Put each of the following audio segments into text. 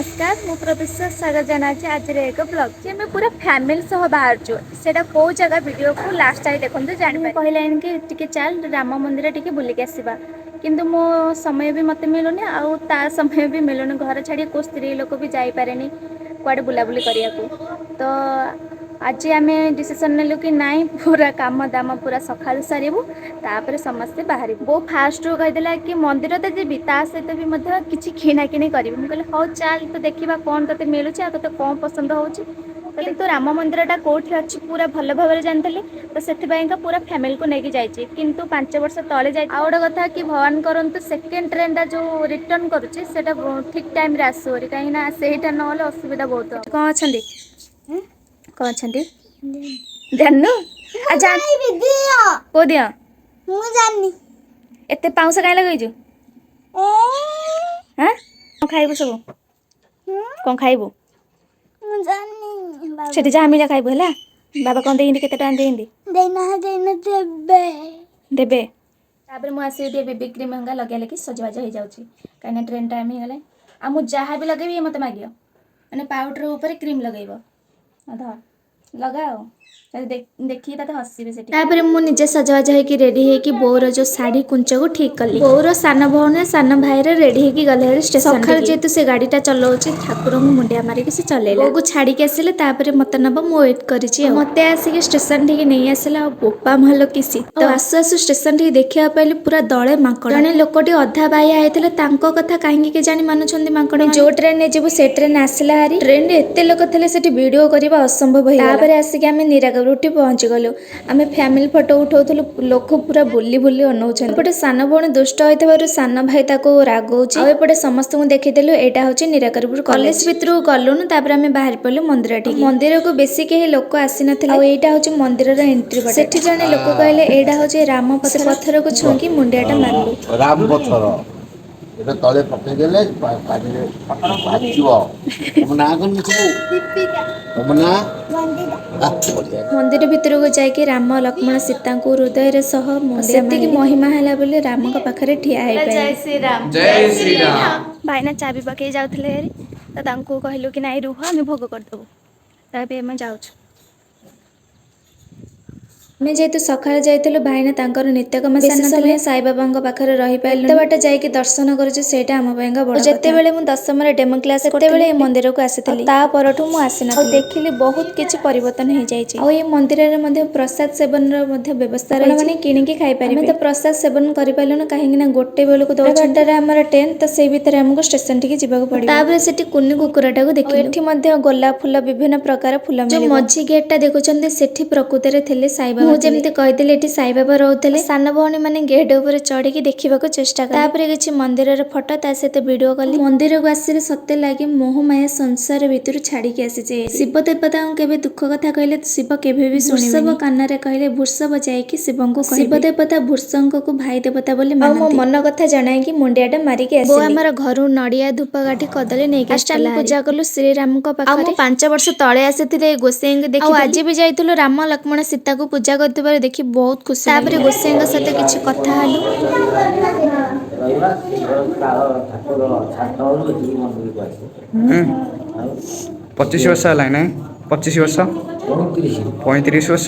नमस्कार मु प्रोफेसर स्वागत जनाची आज एक ब्लॉग जे मैं पूरा फैमिली सह बाहर छु सेटा को जगह वीडियो को लास्ट टाइम देखंतु जानि कहले कि टिके चल राम मंदिर टिके बुली के आसीबा किंतु मो समय भी मते मिलुनी आ ता समय भी मिलुनी घर छाड़ी को स्त्री लोक भी जाई पारेनी कुआडे बुला बुली करिया को तो आज आम डिसीजन नेलु कि नाई पूरा काम दाम पूरा सकाळु सारिबु तापर समस्ते बाहर बो फास्ट रू कहिदेला कि मंदिर तो जीबी ता सहित भी मध्य किछि किना किनी करिबि मु कहले हौ चल तो देखिबा कोन तते मिलुछि आ तते कोन पसंद होउछि किंतु राम मंदिरटा कोठी अछि पूरा भल भाबरे जानतली तो सेथिबाई का पूरा फैमिली को नेकी जाइछि किंतु 5 वर्ष तळे जाइ आ ओडा कथा कि भगवान करंतु सेकंड ट्रेन टा जो रिटर्न करूछि सेटा ठीक टाइम रे आसोरी काहिना सेहिटा न होले असुविधा बहुत कोन अछंदी कोन अछंदी जाननु आ जान को दिया मु जानी एते पाउस काई लगैजु हां कोन खाइबो सब कोन खाइबो मु जानी बाबा सेठी जा मिला खाइबो हला बाबा कोन देइंदी केते टाइम देइंदी देना देबे देबे तापर मु आसी दे बेबी क्रीम हंगा लगाले कि सजवाज हो जाउची काइना ट्रेन टाइम ही गले आ मु जहा भी लगेबी मते मागियो माने पाउडर ऊपर क्रीम लगेबो अधा लगाओ देखिए ता हसीबे सेठी तापर मु निजे सजवाज है कि रेडी है कि बोर जो साड़ी कुंच को ठीक कली बोर सान भौने सान भाई रे रेडी है कि गले स्टेशन सखर जेतु से गाड़ीटा चलाउची ठाकुर को मुंडिया मारी कि से चलेला को छाड़ी के आसिले तापर मते नबो मु वेट करिछि मते आसी कि स्टेशन ठीक नहीं आसिला बोपा महलो कि तो आसु आसु स्टेशन ठीक देखिया पहिले पूरा दळे मांकड़ जने लोकटी अधा बाया आइतले तांको कथा काहेकि के जानि मानुछंदी मांकड़ जो ट्रेन ने जेबु से ट्रेन आसिला हारी ट्रेन रे एते लोक थले सेठी वीडियो करबा असंभव होई तापर आसी कि हमें निराग रुटी पहुंची गलु आमे फैमिली फोटो उठाउथलु लोक पूरा बुली बुली अनौछन एपटे सान भौणी दुष्ट होइतबारु सान भाई ताको रागौची आ एपटे समस्त को देखिदेलु एटा होची निराकरपुर कॉलेज भितरु गलुनु तापर आमे बाहर पलु मंदिर ठीक मंदिर को बेसी के लोक आसी नथिले आ एटा होची मंदिर रे एंट्री बट सेठी जने लोक कहले एटा होची राम पत्थर को छुंकी मुंडियाटा मारलु राम पत्थर এটা তলে পকে গেলে পানিরে বাঁচিব তোমরা আগুন মিছু তোমরা मंदिर भितर को जाके राम लक्ष्मण सीता को हृदय रे सह सेति की महिमा हैला बोले राम का पाखरे ठिया है जय श्री राम भाईना चाबी पके जाउथले त तांको कहलु कि नाइ रुह हम भोग कर दबो तबे हम जाउछु मैं जेतु सखाळ जाइतलु भाईना तांकर नित्यकर्म सानतले साई बाबांग पाखरे रहि पाइलु त बाटा जाई के दर्शन करछु सेटा हम पाएंगा बड़ जत्ते बेले मु 10th रे डेमो क्लास करते बेले ए मंदिर को आसीतली ता परठु मु आसीना और देखिली बहुत किछि परिवर्तन हो जाई छि और ए मंदिर रे मध्ये प्रसाद सेवन रो मध्ये व्यवस्था रही माने किनि के खाइ पारि त प्रसाद सेवन करि पाइलु न काहे ना गोटे बेले को 2 घंटा रे हमर ट्रेन त सेई भीतर हमको स्टेशन टिके जिबा को पड़ी ताबरे सेठी कुन्नी कुकुराटा को देखि एठी मध्ये गोलाप फूल विभिन्न प्रकार फूल मिले जो मझी गेटटा देखुचंदी सेठी प्रकृति रे थेले साई बाबा मु जेमते कहितले एठी साई बाबा रहउतले सान भौणी माने गेट ऊपर चढ़ी की देखिबा को चेष्टा कर तापरे किछि मंदिर रे फोटो ता सहित वीडियो कली मंदिर को आसीले सत्य लागी मोह माया संसार भितर छाड़ी के आसी जे शिव देवता केबे दुख कथा कहले शिव केबे भी सुनिबे सब कान रे कहले भूषव जाय कि शिवं को शिव देवता भूषंग को भाई देवता बोली मानती मो मन कथा जणाय कि मुंडियाटा मारी के आसी बो हमर घरु नडिया धूप गाठी कदली नै के आस्टाल पूजा कलु श्री राम को पाखरे 5 वर्ष तळे आसीथिले गोसेंग देखि आज भी जाइतलु राम लक्ष्मण सीता को पूजा करतबार देखि बहुत खुशी तापरे गोसेंग सते किछि कथा हलु 25 वर्ष है ना 25 वर्ष 35 वर्ष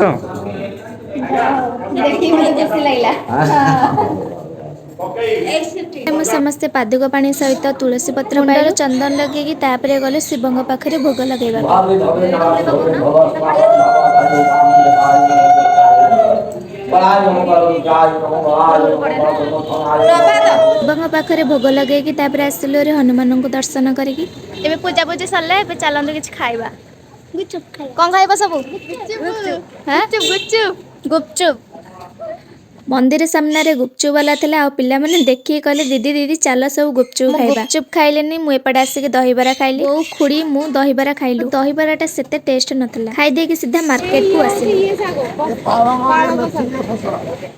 समस्ते पादुक पानी सहित तुलसी पत्र पाइल चंदन लगे तापरे गले शिवंग पाखरे भोग लगेबा शिवंग पाखरे भोग लगे तापरे आसिलु रे हनुमान को दर्शन करिकी एबे पूजा पूजा सरले एबे चलंदु किछ खाइबा गुपचुप खाइ कोन खाइबा सब गुपचुप हां गुपचुप गुपचुप मंदिर सामने रे गुपचुप वाला थला आ पिल्ला माने देखि कहले दीदी दीदी चल सब गुपचुप खाइबा गुपचुप खाइलेनी मु एपडा आसे के दहीबरा खाइली ओ खुड़ी मु दहीबरा खाइलु दहीबराटा सेते टेस्ट नथला खाइ दे के सीधा मार्केट को आसिली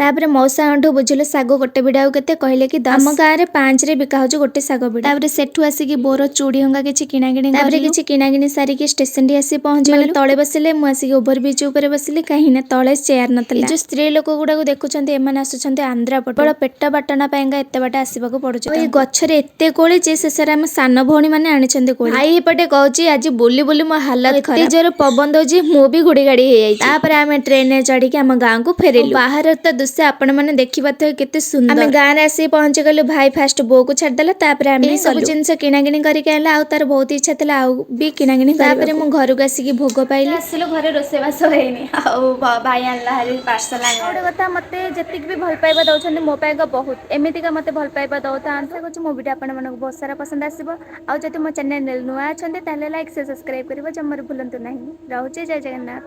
तापरे मौसा अंडू बुझिले सागो गोटे बिडाउ केते कहले कि हम गां रे 5 रे बिका होजो गोटे सागो बिडा तापरे सेठु आसी की बोर चूड़ी हंगा किछि किना किनी तापरे किछि किना किनी सारी की स्टेशन रे आसी पहुंच गले तळे बसिले मु आसी ओभर ब्रिज ऊपर बसिले काहिना तळे चेयर नथला जो स्त्री लोक गुडा को देखुचंती ଏମାନେ ଆସୁଛନ୍ତି ଆନ୍ଧ୍ରା ପଟୁ। ବଡ଼ ପେଟ ବାଟଣା ପାଇଁକା ଏତେ ବାଟ ଆସିବାକୁ ପଡୁଛି। ଏଇ ଗଛରେ ଏତେ କୋଳି ଯେ ଶେଷରେ ଆମ ସାନ ଭଉଣୀ ମାନେ ଆଣିଛନ୍ତି କୋଳି। ଭାଇ ଏପଟେ କହୁଛି ଆଜି ବୁଲି ବୁଲି ମୋ ହାଲତ ଖରାପ। ଏତେ ଜୋର ପବନ ଦଉଛି ମୁଁ ବି ଘୁଡ଼ି ଗାଡ଼ି ହେଇଯାଇଛି। ତାପରେ ଆମେ ଟ୍ରେନରେ ଚଢିକି ଆମ ଗାଁକୁ ଫେରିଲୁ। ବାହାର ତ ଦୃଶ୍ୟ ଆପଣ ମାନେ ଦେଖିପାରୁଥିବେ କେତେ ସୁନ୍ଦର। ଆମେ ଗାଁରେ ଆସିକି ପହଞ୍ଚିଗଲୁ। ଭାଇ ଫାଷ୍ଟ ବୋଉକୁ ଛାଡ଼ିଦେଲା, ତାପରେ ଆମେ ଏଇ ସବୁ ଜିନିଷ କିଣାକିଣି କରିକି ଆଣିଲା। ଆଉ ତାର ବହୁତ ଇଚ୍ଛା ଥିଲା ଆଉ ବି କିଣାକିଣି କରିବାକୁ। ତାପରେ ମୁଁ ଘରକୁ ଆସିକି ଭୋଗ ପାଇଲି। ଆସିଲୁ ଘରେ ରୋଷେଇବାସ ହେଇନି, ଆଉ ଭାଇ ଆଣିଲା ହାରି ପାର୍ସଲ ଆଣିଲା। ଗୋଟେ କଥା, ମତେ ଯେତିକି ବି ଭଲ ପାଇବା ଦଉଛନ୍ତି ମୋ ପାଇଁକା ବହୁତ, ଏମିତିକା ମତେ ଭଲ ପାଇବା ଦଉଥାନ୍ତୁ। ଆଶା କରୁଛି ମୋ ଭିଡ଼ିଓ ଆପଣମାନଙ୍କୁ ବହୁତ ସାରା ପସନ୍ଦ ଆସିବ। ଆଉ ଯଦି ମୋ ଚ୍ୟାନେଲ ନୂଆ ଅଛନ୍ତି ତାହେଲେ ଲାଇକ୍ ସେ ସବସ୍କ୍ରାଇବ୍ କରିବା ଜମାରୁ ଭୁଲନ୍ତୁ ନାହିଁ। ରହୁଛି, ଜୟ ଜଗନ୍ନାଥ।